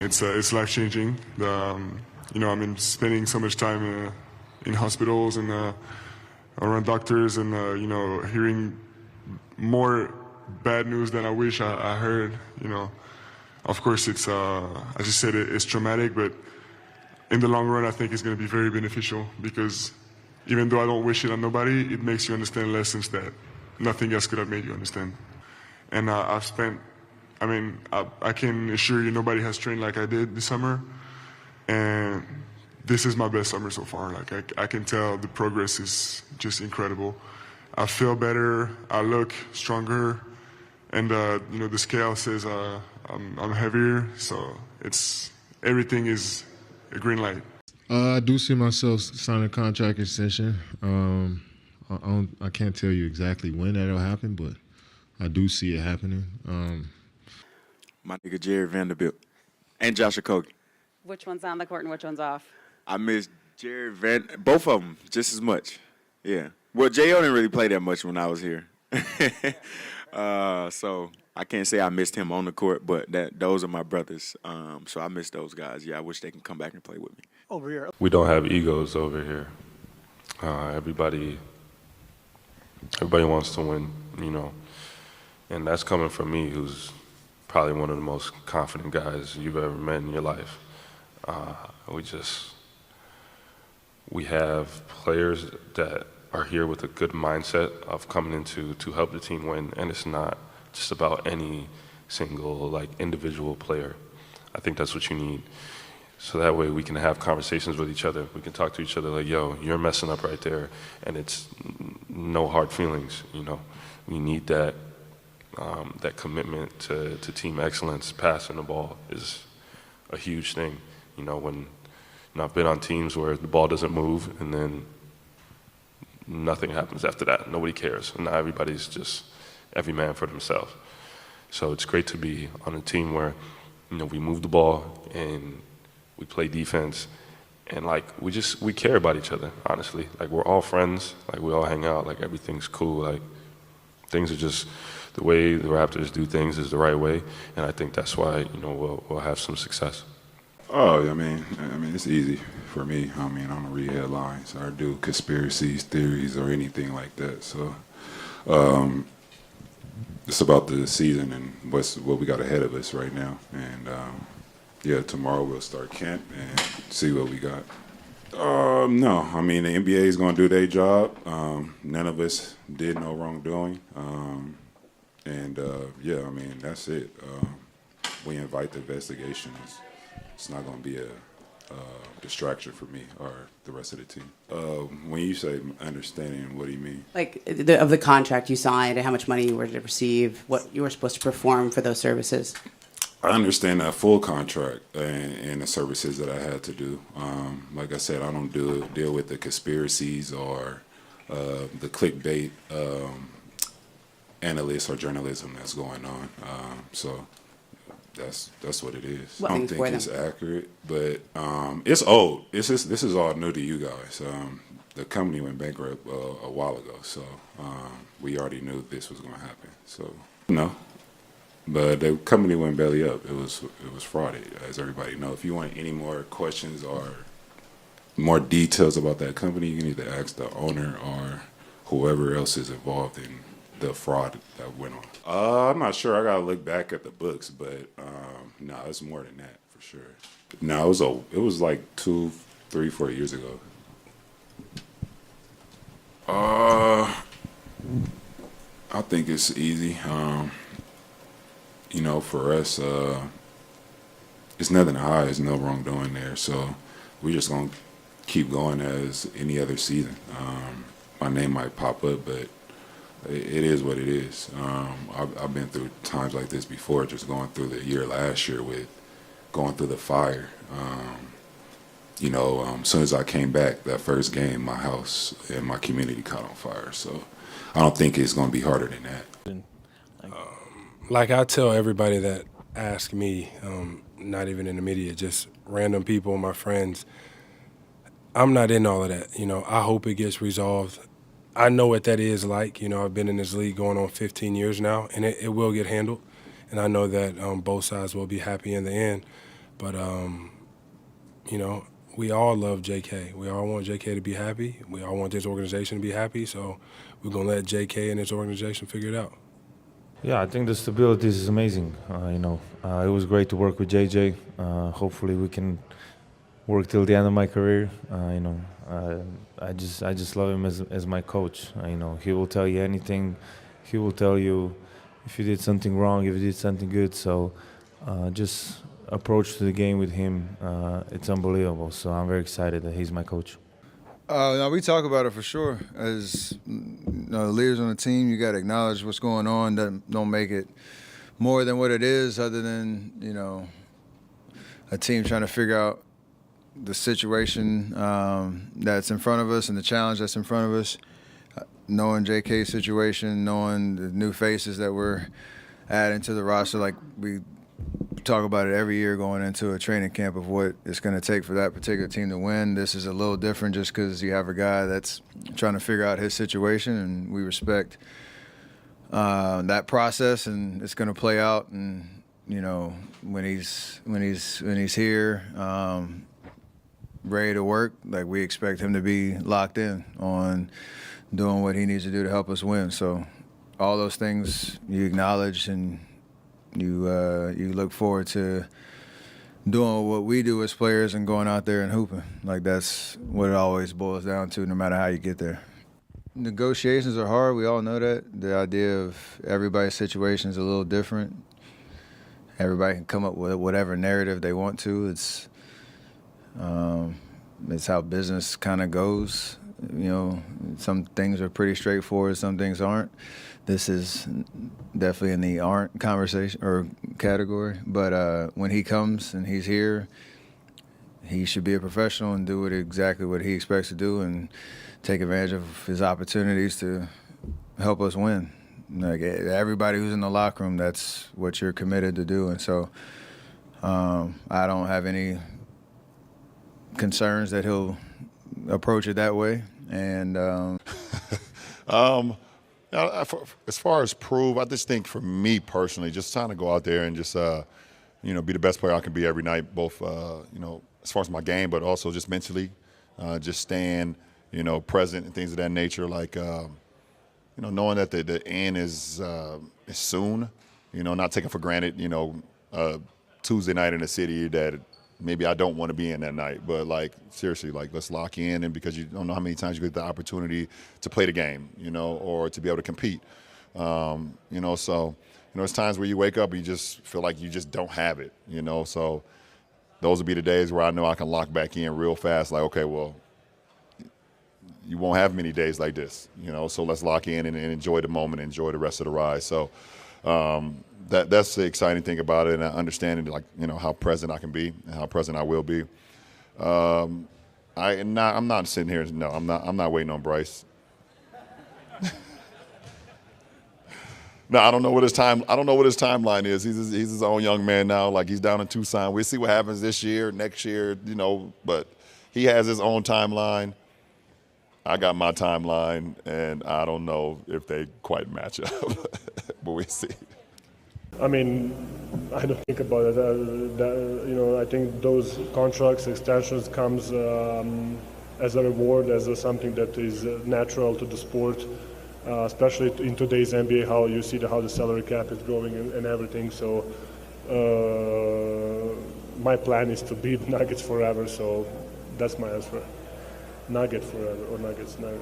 it's life-changing. I've been spending so much time in hospitals and around doctors and, hearing more bad news than I wish I heard, Of course, it's, as you said, it's traumatic, but in the long run, I think it's going to be very beneficial because even though I don't wish it on nobody, it makes you understand lessons that nothing else could have made you understand. And I can assure you nobody has trained like I did this summer. And this is my best summer so far. Like I can tell the progress is just incredible. I feel better, I look stronger, and the scale says I'm heavier, so everything is a green light. I do see myself signing a contract extension. I can't tell you exactly when that'll happen, but I do see it happening. My nigga Jared Vanderbilt and Josh Okogie. Which one's on the court and which one's off? I miss both of them just as much. Yeah. Well, J.O. didn't really play that much when I was here. So I can't say I missed him on the court, but those are my brothers. So I miss those guys. Yeah, I wish they can come back and play with me. Over here. We don't have egos over here. Everybody wants to win, and that's coming from me, who's probably one of the most confident guys you've ever met in your life. We have players that are here with a good mindset of coming into to help the team win, and it's not just about any single individual player. I think that's what you need. So that way we can have conversations with each other. We can talk to each other like, yo, you're messing up right there, and it's no hard feelings, We need that commitment to team excellence. Passing the ball is a huge thing. When I've been on teams where the ball doesn't move and then nothing happens after that. Nobody cares. And now everybody's just every man for themselves. So it's great to be on a team where, we move the ball and we play defense, and we care about each other, honestly. We're all friends, we all hang out, everything's cool, things are just the way the Raptors do things is the right way, and I think that's why, we'll have some success. Oh, I mean, it's easy for me. I don't read headlines or do conspiracies, theories, or anything like that. So, it's about the season and what we got ahead of us right now. And tomorrow we'll start camp and see what we got. No, the NBA is going to do their job. None of us did no wrongdoing. That's it. We invite the investigation. It's not going to be a distraction for me or the rest of the team. When you say understanding, what do you mean? Of the contract you signed and how much money you were to receive, what you were supposed to perform for those services. I understand that full contract and the services that I had to do. Like I said, I don't deal with the conspiracies or the clickbait analysts or journalism that's going on. So that's what it is. I don't think it's accurate, but it's old. This is all new to you guys. The company went bankrupt a while ago, so we already knew this was going to happen. So no. But the company went belly up. It was fraud, as everybody knows. If you want any more questions or more details about that company, you can either ask the owner or whoever else is involved in the fraud that went on. I'm not sure. I gotta look back at the books, but no, it's more than that for sure. No, it was like 2, 3, 4 years ago. I think it's easy. For us, it's nothing to hide. There's no wrongdoing there. So we're just going to keep going as any other season. My name might pop up, but it is what it is. I've been through times like this before, just going through the year last year with going through the fire. As soon as I came back, that first game, my house and my community caught on fire. So I don't think it's going to be harder than that. I tell everybody that ask me, not even in the media, just random people, my friends, I'm not in all of that. I hope it gets resolved. I know what that is like. I've been in this league going on 15 years now, and it will get handled. And I know that both sides will be happy in the end. But, you know, we all love JK. We all want JK to be happy. We all want this organization to be happy. So we're going to let JK and this organization figure it out. Yeah, I think the stability is amazing. It was great to work with JJ. Hopefully we can work till the end of my career. I just love him as my coach. He will tell you anything. He will tell you if you did something wrong, if you did something good. So just approach to the game with him, it's unbelievable. So I'm very excited that he's my coach. No, we talk about it for sure. As leaders on the team, you got to acknowledge what's going on. Don't make it more than what it is, other than a team trying to figure out the situation that's in front of us and the challenge that's in front of us. Knowing JK's situation, knowing the new faces that we're adding to the roster, like we talk about it every year going into a training camp of what it's going to take for that particular team to win. This is a little different just because you have a guy that's trying to figure out his situation, and we respect that process, and it's going to play out. And when he's here, ready to work, like we expect him to be locked in on doing what he needs to do to help us win. So all those things you acknowledge, and you look forward to doing what we do as players and going out there and hooping. Like that's what it always boils down to, no matter how you get there. Negotiations are hard. We all know that. The idea of everybody's situation is a little different. Everybody can come up with whatever narrative they want to. It's how business kind of goes. Some things are pretty straightforward, some things aren't. This is definitely in the aren't conversation or category. But when he comes and he's here, he should be a professional and do exactly what he expects to do and take advantage of his opportunities to help us win. Like everybody who's in the locker room, that's what you're committed to do. And so I don't have any concerns that he'll approach it that way. And as far as prove, I just think for me personally, just trying to go out there and just be the best player I can be every night, both as far as my game, but also just mentally, just staying present and things of that nature. Like knowing that the end is soon. Not taking for granted. Tuesday night in the city that maybe I don't want to be in that night, but like seriously, like let's lock in, and because you don't know how many times you get the opportunity to play the game, or to be able to compete, So there's times where you wake up and you just feel like you just don't have it, So those would be the days where I know I can lock back in real fast. Like, okay, well, you won't have many days like this, So let's lock in and enjoy the moment, enjoy the rest of the ride. So. That's the exciting thing about it, and understanding how present I can be and how present I will be. I'm not sitting here. No, I'm not waiting on Bryce. No, I don't know what his timeline is. He's his own young man now. Like he's down in Tucson. We'll see what happens this year, next year, But he has his own timeline. I got my timeline, and I don't know if they quite match up, but we'll see. I mean, I don't think about it. I think those contracts, extensions comes as a reward, as something that is natural to the sport, especially in today's NBA, how you see how the salary cap is growing and everything. So my plan is to be the Nuggets forever, so that's my answer. Nugget forever, or Nuggets, no.